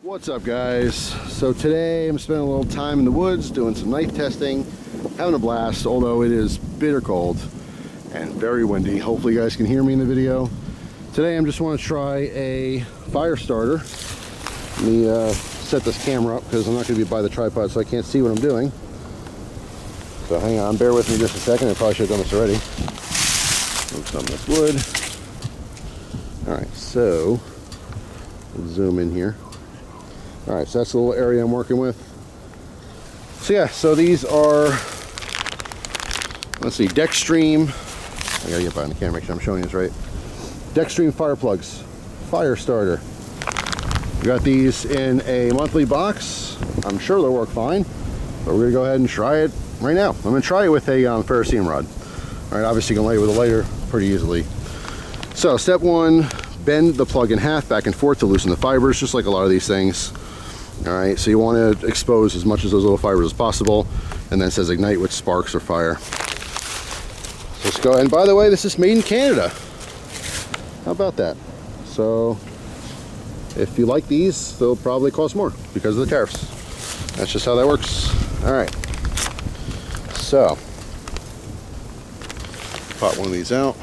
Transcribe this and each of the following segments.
What's up, guys? So today I'm spending a little time in the woods doing some knife testing, having a blast, although it is bitter cold and very windy. Hopefully you guys can hear me in the video. Today I'm just want to try a fire starter. Let me set this camera up because I'm not going to be by the tripod, so I can't see what I'm doing. So hang on, bear with me just a second. I probably should have done this already. Move some of this wood. Alright, so let's zoom in here. Alright, so that's the little area I'm working with. So yeah, so these are, let's see, Dextreme. I gotta get behind the camera, make sure I'm showing this right. Dextreme fire plugs, fire starter. We got these in a monthly box. I'm sure they'll work fine, but we're gonna go ahead and try it right now. I'm gonna try it with a ferrocerium rod. Alright, obviously you can light it with a lighter pretty easily. So step one, bend the plug in half back and forth to loosen the fibers, just like a lot of these things. Alright, so you want to expose as much of those little fibers as possible, and then it says ignite with sparks or fire. So let's go, and by the way, this is made in Canada. How about that? So if you like these, they'll probably cost more because of the tariffs. That's just how that works. Alright, so pop one of these out.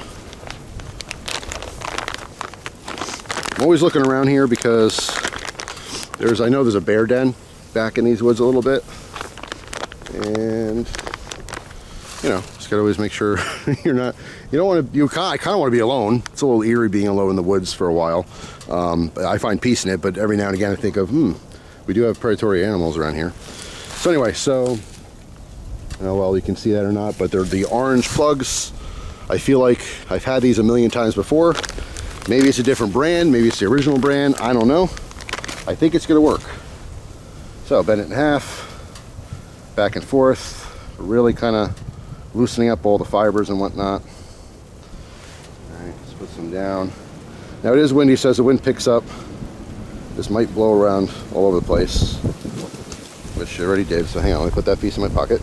I'm always looking around here because I know there's a bear den back in these woods a little bit, and you know, just gotta always make sure I kind of want to be alone. It's a little eerie being alone in the woods for a while. I find peace in it, but every now and again I think of, we do have predatory animals around here. So anyway, so I don't know, well, you can see that or not, but they're the orange plugs. I feel like I've had these a million times before. Maybe it's a different brand, maybe it's the original brand, I don't know. I think it's going to work. So bend it in half, back and forth, really kind of loosening up all the fibers and whatnot. Alright, let's put some down. Now it is windy, so as the wind picks up, this might blow around all over the place, which it already did, so hang on, let me put that piece in my pocket.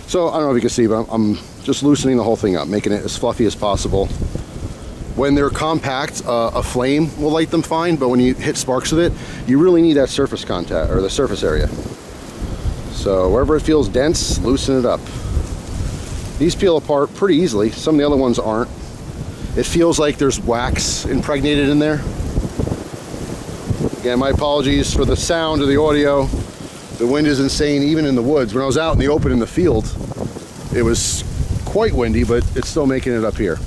So I don't know if you can see, but I'm just loosening the whole thing up, making it as fluffy as possible. When they're compact, a flame will light them fine, but when you hit sparks with it, you really need that surface contact, or the surface area. So wherever it feels dense, loosen it up. These peel apart pretty easily. Some of the other ones aren't. It feels like there's wax impregnated in there. Again, my apologies for the sound or the audio. The wind is insane, even in the woods. When I was out in the open in the field, it was quite windy, but it's still making it up here.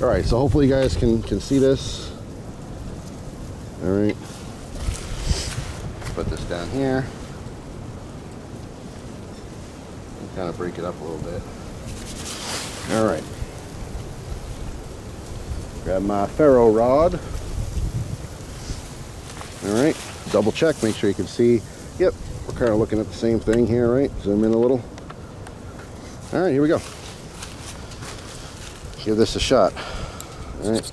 Alright, so hopefully you guys can see this. Alright. Put this down here. And kind of break it up a little bit. Alright. Grab my ferro rod. Alright. Double check, make sure you can see. Yep, we're kind of looking at the same thing here, right? Zoom in a little. Alright, here we go. Give this a shot. Alright.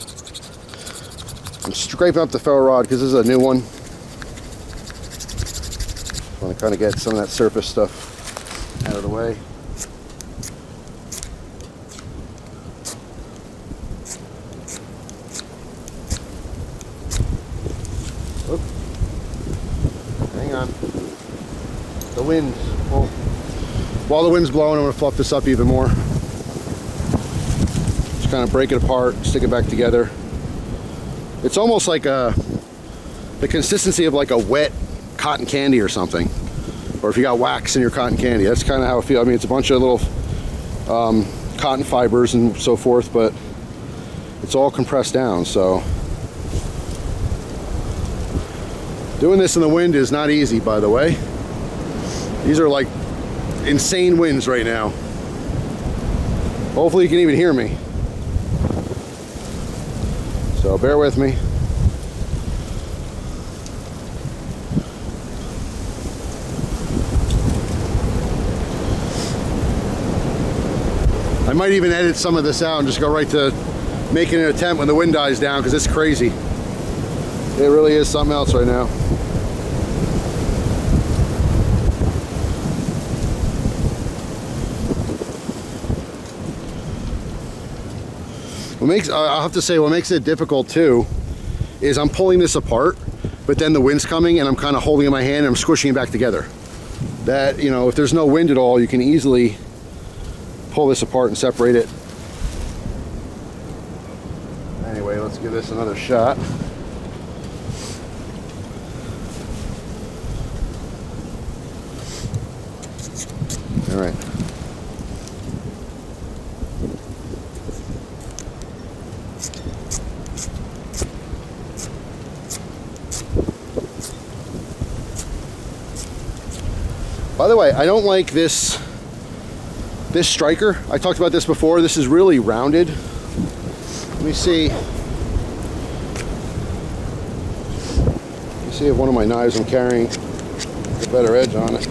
I'm scraping up the ferro rod because this is a new one. I want to kind of get some of that surface stuff out of the way. Oop. Hang on. The wind. Well, while the wind's blowing, I'm going to fluff this up even more. Kind of break it apart, stick it back together. It's almost like the consistency of like a wet cotton candy or something, or if you got wax in your cotton candy. That's kind of how it feels. I mean, it's a bunch of little cotton fibers and so forth, but it's all compressed down. So doing this in the wind is not easy, by the way. These are like insane winds right now. Hopefully you can even hear me. So bear with me. I might even edit some of this out and just go right to making an attempt when the wind dies down, because it's crazy. It really is something else right now. What makes, I'll have to say, what makes it difficult too is I'm pulling this apart, but then the wind's coming and I'm kind of holding it in my hand and I'm squishing it back together. That, you know, if there's no wind at all, you can easily pull this apart and separate it. Anyway, let's give this another shot. All right. By the way, I don't like this striker. I talked about this before. This is really rounded. Let me see. Let me see if one of my knives I'm carrying has a better edge on it.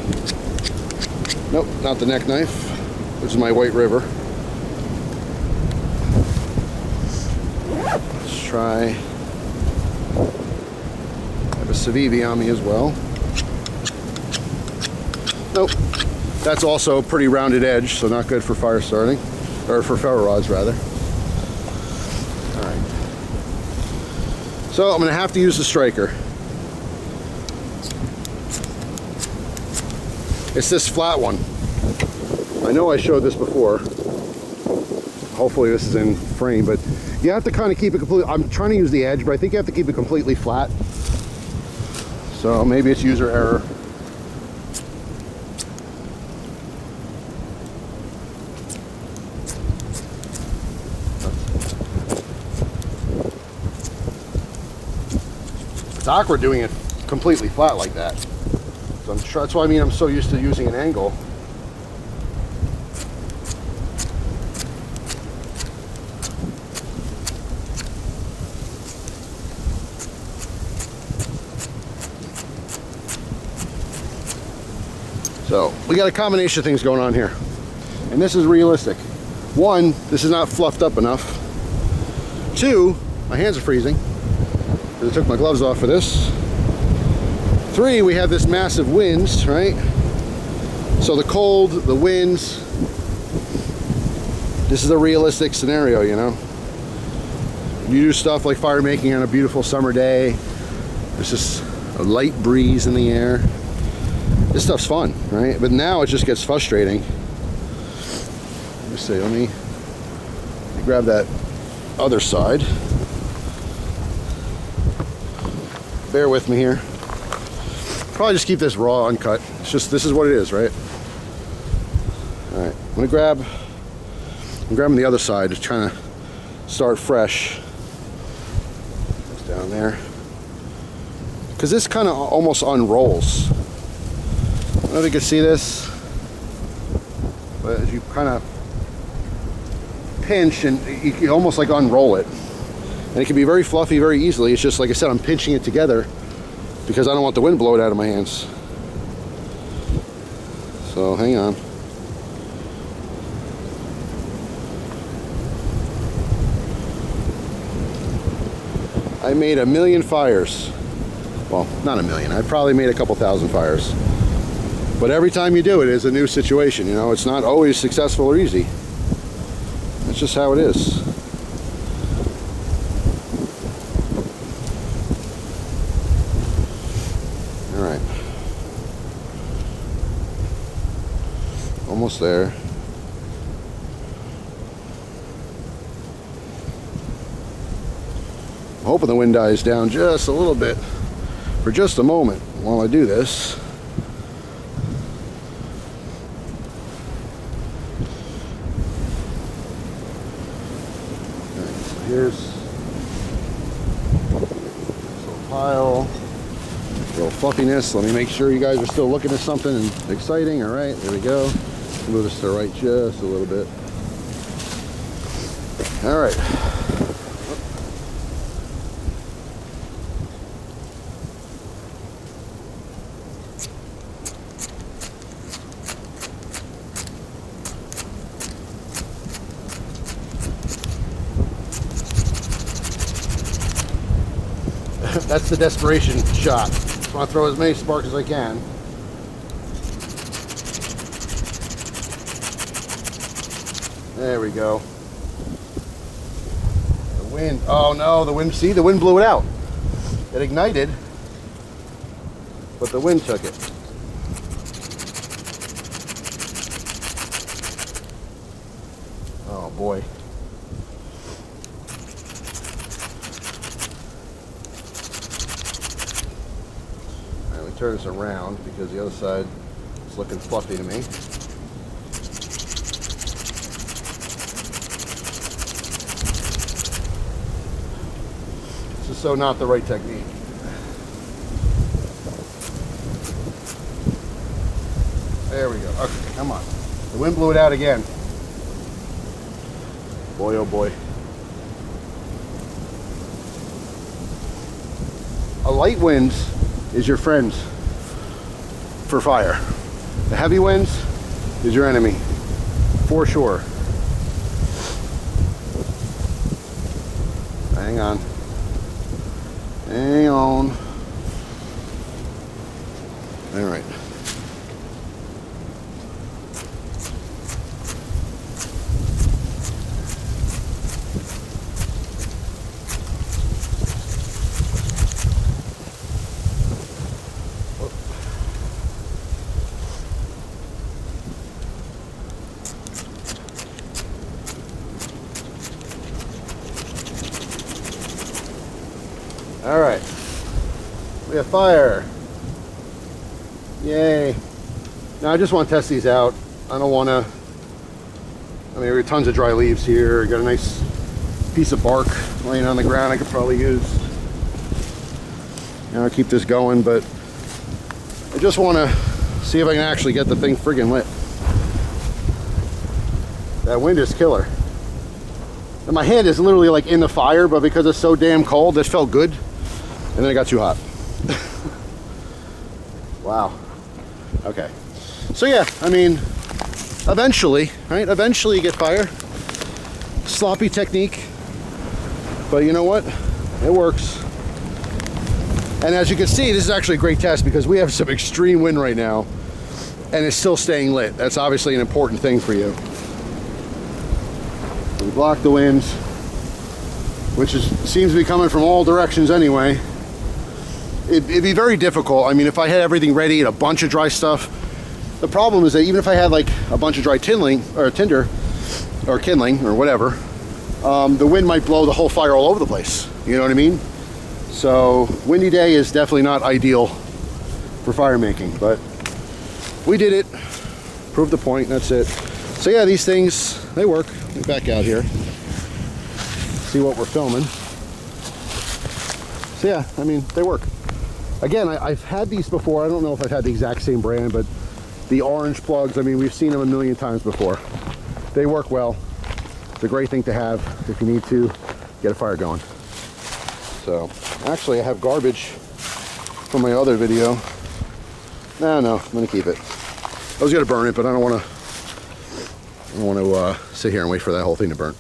Nope, not the neck knife. This is my White River. Let's try. I have a Civivi on me as well. Nope. That's also a pretty rounded edge, so not good for fire starting, or for ferro rods rather. All right. So I'm going to have to use the striker. It's this flat one. I know I showed this before. Hopefully this is in frame, but you have to kind of keep it completely. I'm trying to use the edge, but I think you have to keep it completely flat. So maybe it's user error. It's awkward doing it completely flat like that. So that's why I'm so used to using an angle. So we got a combination of things going on here. And this is realistic. One, this is not fluffed up enough. Two, my hands are freezing. I took my gloves off for this. Three, we have this massive winds, right? So the cold, the winds, this is a realistic scenario, you know? You do stuff like fire making on a beautiful summer day. There's just a light breeze in the air. This stuff's fun, right? But now it just gets frustrating. Let me see, let me grab that other side. Bear with me here. Probably just keep this raw, uncut. It's just, this is what it is, right? All right, I'm grabbing the other side, just trying to start fresh. It's down there. Because this kind of almost unrolls. I don't know if you can see this, but as you kind of pinch and you almost like unroll it. And it can be very fluffy very easily. It's just, like I said, I'm pinching it together because I don't want the wind blowing out of my hands. So hang on. I made 1 million fires. Well, not 1 million. I probably made a couple thousand fires. But every time you do it is a new situation, you know. It's not always successful or easy. That's just how it is. All right. Almost there. I'm hoping the wind dies down just a little bit for just a moment while I do this. Here's this little pile, little fluffiness. Let me make sure you guys are still looking at something exciting. All right, there we go. Move this to the right just a little bit. All right. That's the desperation shot. Just want to throw as many sparks as I can. There we go. The wind. Oh no, the wind. See, the wind blew it out. It ignited, but the wind took it. Oh boy. All right, we turn this around because the other side is looking fluffy to me. This is so not the right technique. There we go. Okay, come on. The wind blew it out again. Boy, oh boy. A light wind is your friend for fire. The heavy winds is your enemy, for sure. Hang on. Hang on. All right. All right, we have fire. Yay. Now I just want to test these out. I don't want to, I mean, we have tons of dry leaves here. Got a nice piece of bark laying on the ground I could probably use. And I'll keep this going, but I just want to see if I can actually get the thing friggin' lit. That wind is killer. And my hand is literally like in the fire, but because it's so damn cold, this felt good. And then it got too hot. Wow. Okay. So yeah, I mean, eventually, right? Eventually you get fire. Sloppy technique. But you know what? It works. And as you can see, this is actually a great test because we have some extreme wind right now. And it's still staying lit. That's obviously an important thing for you. We block the winds, which seems to be coming from all directions anyway. It'd be very difficult. I mean, if I had everything ready and a bunch of dry stuff, the problem is that even if I had like a bunch of dry tinder or kindling or whatever, the wind might blow the whole fire all over the place. You know what I mean? So windy day is definitely not ideal for fire making, but we did it. Proved the point. That's it. So yeah, these things, they work. Let me back out here. See what we're filming. So yeah, I mean, they work. Again, I've had these before. I don't know if I've had the exact same brand, but the orange plugs, I mean, we've seen them a million times before. They work well. It's a great thing to have if you need to get a fire going. So, actually, I have garbage from my other video. No, I'm gonna keep it. I was gonna burn it, but I don't want to sit here and wait for that whole thing to burn.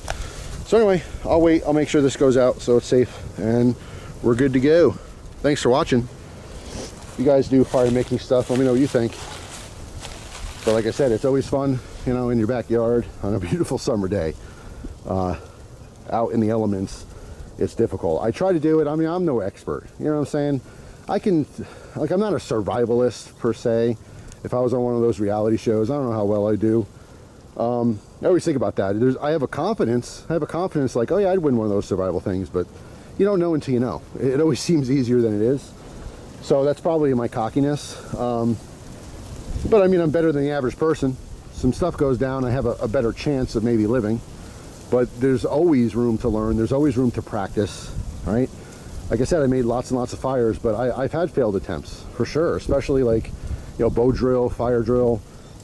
So anyway, I'll wait. I'll make sure this goes out so it's safe, and we're good to go. Thanks for watching. If you guys do fire making stuff, let me know what you think. But like I said, it's always fun, you know, in your backyard on a beautiful summer day. Out in the elements, it's difficult. I try to do it. I mean, I'm no expert. You know what I'm saying? I'm not a survivalist per se. If I was on one of those reality shows, I don't know how well I do. I always think about that. I have a confidence like, oh yeah, I'd win one of those survival things, but you don't know until you know. It always seems easier than it is. So that's probably my cockiness. But I mean, I'm better than the average person. Some stuff goes down, I have a better chance of maybe living. But there's always room to learn. There's always room to practice, right? Like I said, I made lots and lots of fires, but I've had failed attempts, for sure. Especially like, you know, bow drill, fire drill.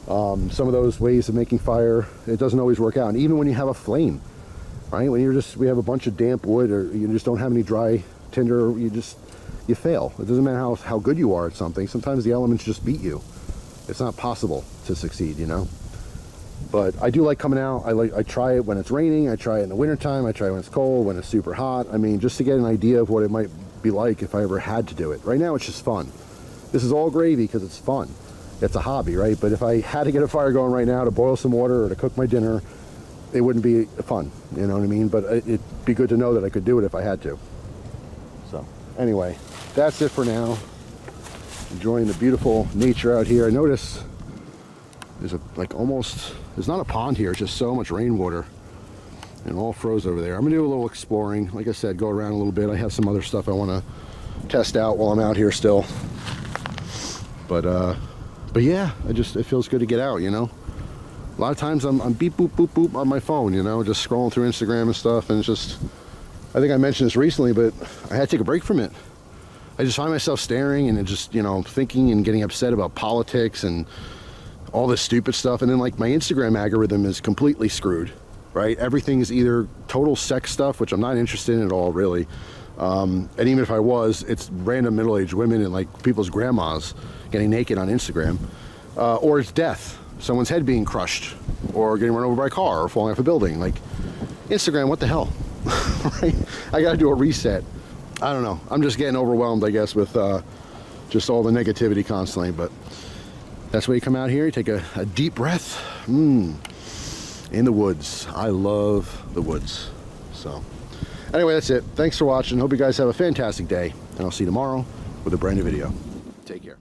Some of those ways of making fire, it doesn't always work out. And even when you have a flame, right? When we have a bunch of damp wood, or you just don't have any dry tinder, you fail. It doesn't matter how good you are at something. Sometimes the elements just beat you. It's not possible to succeed, you know? But I do like coming out. I try it when it's raining. I try it in the wintertime. I try it when it's cold, when it's super hot. I mean, just to get an idea of what it might be like if I ever had to do it. Right now, it's just fun. This is all gravy because it's fun. It's a hobby, right? But if I had to get a fire going right now to boil some water or to cook my dinner, it wouldn't be fun, you know what I mean? But it'd be good to know that I could do it if I had to. So anyway, that's it for now. enjoying the beautiful nature out here. I notice there's there's not a pond here, it's just so much rainwater and all froze over there. I'm gonna do a little exploring. Like I said, go around a little bit. I have some other stuff I want to test out while I'm out here still. But yeah, it feels good to get out, you know. A lot of times I'm beep boop boop boop on my phone, you know, just scrolling through Instagram and stuff, and it's just, I think I mentioned this recently, but I had to take a break from it. I just find myself staring and just, you know, thinking and getting upset about politics and all this stupid stuff. And then like my Instagram algorithm is completely screwed, right? Everything is either total sex stuff, which I'm not interested in at all, really. And even if I was, it's random middle-aged women and like people's grandmas getting naked on Instagram, or it's death, someone's head being crushed, or getting run over by a car, or falling off a building. Like, Instagram, what the hell? Right? I gotta do a reset. I don't know. I'm just getting overwhelmed, I guess, with just all the negativity constantly. But that's why you come out here, you take a deep breath. In the woods. I love the woods. So anyway, that's it. Thanks for watching. Hope you guys have a fantastic day, and I'll see you tomorrow with a brand new video. Take care.